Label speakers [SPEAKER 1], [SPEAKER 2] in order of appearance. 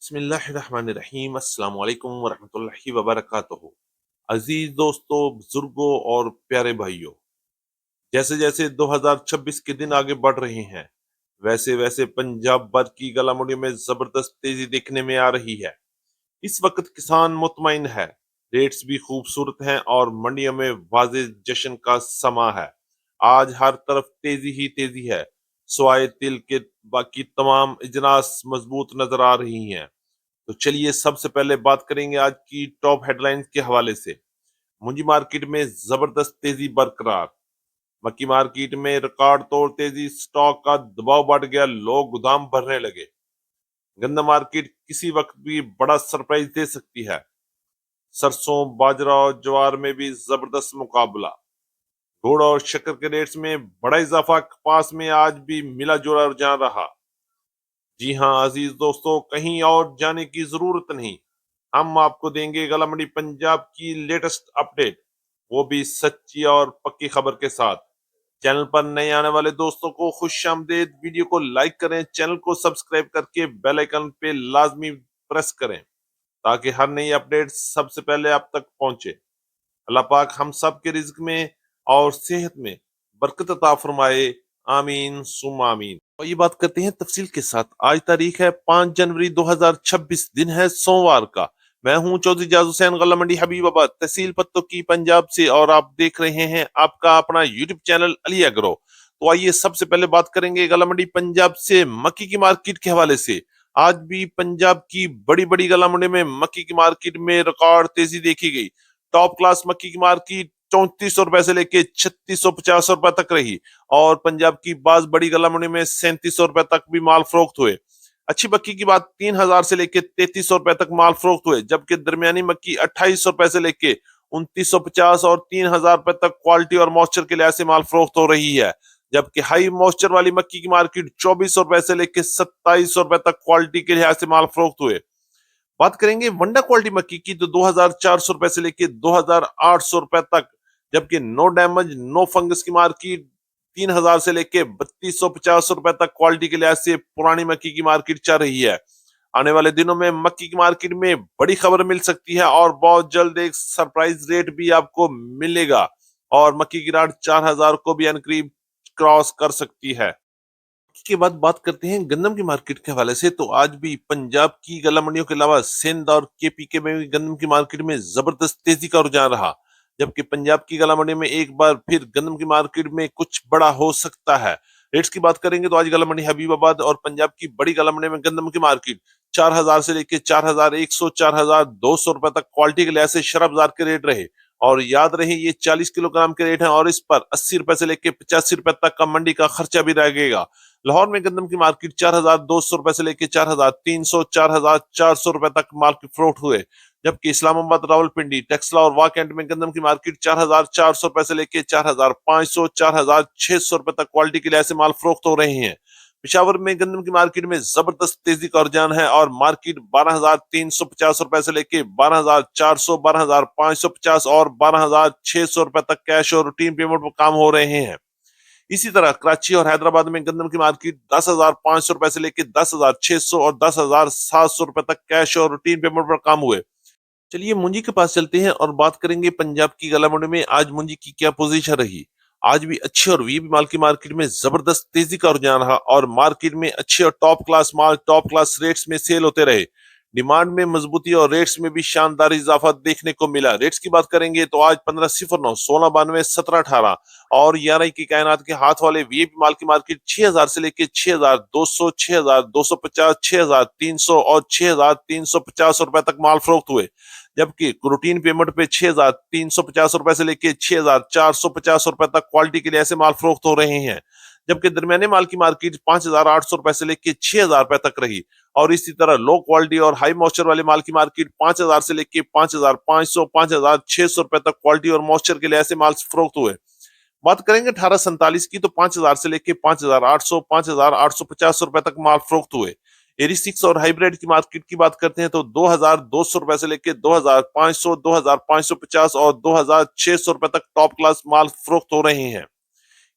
[SPEAKER 1] بسم اللہ الرحمن الرحیم۔ السلام علیکم ورحمۃ اللہ وبرکاتہ۔ عزیز دوستوں، بزرگوں اور پیارے بھائیوں، جیسے جیسے 2026 کے دن آگے بڑھ رہے ہیں، ویسے ویسے پنجاب بھر کی گلا منڈیوں میں زبردست تیزی دیکھنے میں آ رہی ہے۔ اس وقت کسان مطمئن ہے، ریٹس بھی خوبصورت ہیں اور منڈیوں میں واضح جشن کا سما ہے۔ آج ہر طرف تیزی ہی تیزی ہے، سوائے تل کے باقی تمام اجناس مضبوط نظر آ رہی ہیں۔ تو چلیے سب سے پہلے بات کریں گے آج کی ٹاپ ہیڈ لائنز کے حوالے سے۔ منجی مارکیٹ میں زبردست تیزی برقرار، مکی مارکیٹ میں ریکارڈ توڑ تیزی، سٹاک کا دباؤ بڑھ گیا، لوگ گودام بھرنے لگے۔ گندم مارکیٹ کسی وقت بھی بڑا سرپرائز دے سکتی ہے، سرسوں، باجرہ اور جوار میں بھی زبردست مقابلہ۔ گوڑ اور شکر کے ریٹس میں بڑا اضافہ، کپاس میں آج بھی ملا جولا رجحان رہا۔ جی ہاں عزیز دوستوں، کہیں اور جانے کی ضرورت نہیں، ہم آپ کو دیں گے گلا منڈی پنجاب کی لیٹسٹ اپڈیٹ، وہ بھی سچی اور پکی خبر کے ساتھ۔ چینل پر نئے آنے والے دوستوں کو خوش آمدید، ویڈیو کو لائک کریں، چینل کو سبسکرائب کر کے بیل آئیکن پہ لازمی پریس کریں تاکہ ہر نئی اپڈیٹ سب سے پہلے آپ تک پہنچے۔ اللہ پاک ہم سب کے رزق میں اور صحت میں برکت عطا فرمائے، آمین ثم آمین۔ اور یہ بات کرتے ہیں تفصیل کے ساتھ۔ آج تاریخ ہے 5 جنوری 2026، دن ہے سوموار کا۔ میں ہوں چودھری جاز حسین، غلہ منڈی حبیب آباد، تحصیل پتو کی، پنجاب سے، اور آپ دیکھ رہے ہیں آپ کا اپنا یوٹیوب چینل علی ایگرو۔ تو آئیے سب سے پہلے بات کریں گے غلہ منڈی پنجاب سے مکی کی مارکیٹ کے حوالے سے۔ آج بھی پنجاب کی بڑی بڑی غلہ منڈی میں مکی کی مارکیٹ میں ریکارڈ تیزی دیکھی گئی۔ ٹاپ کلاس مکی کی مارکیٹ 3400 روپے سے لے کے 3650 روپے تک رہی، اور پنجاب کی بعض بڑی گلا منڈی میں 3700 روپے تک بھی مال فروخت ہوئے۔ اچھی مکی کی بات 3000 سے لے کے 3300 روپے تک مال فروخت ہوئے، جبکہ درمیانی مکی 2800 روپے سے لے کے 2950 اور 3000 روپے تک کوالٹی اور موئسچر کے لحاظ سے مال فروخت ہو رہی ہے، جبکہ ہائی موئسچر والی مکی کی مارکیٹ 2400 روپے سے لے کے 2700 روپے تک کوالٹی کے لحاظ سے مال فروخت ہوئے۔ بات کریں گے ونڈا کوالٹی مکی کی تو 2400 روپے سے لے کے 2800 روپے تک، جبکہ نو ڈیمیج نو فنگس کی مارکیٹ 3000 سے لے کے 3250 روپے تک کوالٹی کے لحاظ سے پرانی مکی کی مارکیٹ چل رہی ہے۔ آنے والے دنوں میں مکی کی مارکیٹ میں بڑی خبر مل سکتی ہے، اور بہت جلد ایک سرپرائز ریٹ بھی آپ کو ملے گا، اور مکی کی راٹ 4000 کو بھی انقریب کراس کر سکتی ہے۔ اس کے بعد بات کرتے ہیں گندم کی مارکیٹ کے حوالے سے۔ تو آج بھی پنجاب کی گلا منڈیوں کے علاوہ سندھ اور کے پی کے میں بھی گندم کی مارکیٹ میں زبردست تیزی کا رجحان رہا، جبکہ پنجاب کی گلا منڈی میں ایک بار پھر گندم کی مارکیٹ میں کچھ بڑا ہو سکتا ہے۔ ریٹس کی بات کریں گے تو آج گلا منڈی حبیب آباد اور پنجاب کی بڑی گلا منڈی میں گندم کی مارکیٹ 4000 سے لے کے 4100 4200 روپے تک کوالٹی کے لحاظ سے شرح بازار کے ریٹ رہے، اور یاد رہے یہ 40 کلو گرام کے ریٹ ہیں، اور اس پر 80 روپے سے لے کے 85 روپے تک کا منڈی کا خرچہ بھی رہے گا۔ لاہور میں گندم کی مارکیٹ 4200 روپے سے لے کے 4300 4400 روپے تک مارکیٹ فروخت ہوئے، جبکہ اسلام آباد، راول پنڈی، ٹیکسلا اور واکنڈ میں گندم کی مارکیٹ 4400 روپے سے لے کے 4500 4600 روپے تک کوالٹی کے لحاظ سے مال فروخت ہو رہے ہیں۔ پشاور میں گندم کی مارکیٹ میں زبردست تیزی کا رجحان ہے، اور مارکیٹ 12350 روپے سے لے کے 12400 12550 اور 12600 روپے تک کیش اور روٹین پیمنٹ پر کام ہو رہے ہیں۔ اسی طرح کراچی اور حیدرآباد میں گندم کی مارکیٹ 10500 روپے سے لے کے 10600 اور 10700 روپے تک کیش اور روٹین پیمنٹ پر کام ہوئے۔ چلیے منجی کے پاس چلتے ہیں اور بات کریں گے پنجاب کی گلا منڈی میں آج منجی کی کیا پوزیشن رہی۔ آج بھی اچھے اور وی بی مال کی مارکیٹ میں زبردست تیزی کا رجحان رہا، اور مارکیٹ میں اچھے اور ٹاپ کلاس مال ٹاپ کلاس ریٹس میں سیل ہوتے رہے۔ ڈیمانڈ میں مضبوطی اور ریٹس میں بھی شاندار اضافہ دیکھنے کو ملا۔ ریٹس کی بات کریں گے تو آج 1509 1692 1718 اور 11 کی کائنات کے ہاتھ والے وی پی مال کی مارکیٹ 6000 سے لے کے 6200 6250 6300 اور 6350 روپے تک مال فروخت ہوئے، جبکہ روٹین پیمنٹ پہ 6350 روپے سے لے کے 6450 روپے تک کوالٹی کے لحاظ سے مال فروخت ہو رہے ہیں، جبکہ درمیانے مال کی مارکیٹ 5800 روپے سے لے کے 6000 روپے تک رہی، اور اسی طرح لو کوالٹی اور ہائی موئسچر والے مال کی مارکیٹ 5000 سے لے کے 5500 5600 روپے تک کوالٹی اور موئسچر کے لحاظ سے مال فروخت ہوئے۔ بات کریں گے 1847 کی تو 5000 سے لے کے 5800 5850 روپے تک مال فروخت ہوئے۔ ایری 6 اور ہائیبریڈ کی مارکیٹ کی بات کرتے ہیں تو 2200 روپے سے لے کے 2500 2550 اور 2600 روپے تک ٹاپ کلاس مال فروخت ہو رہے ہیں۔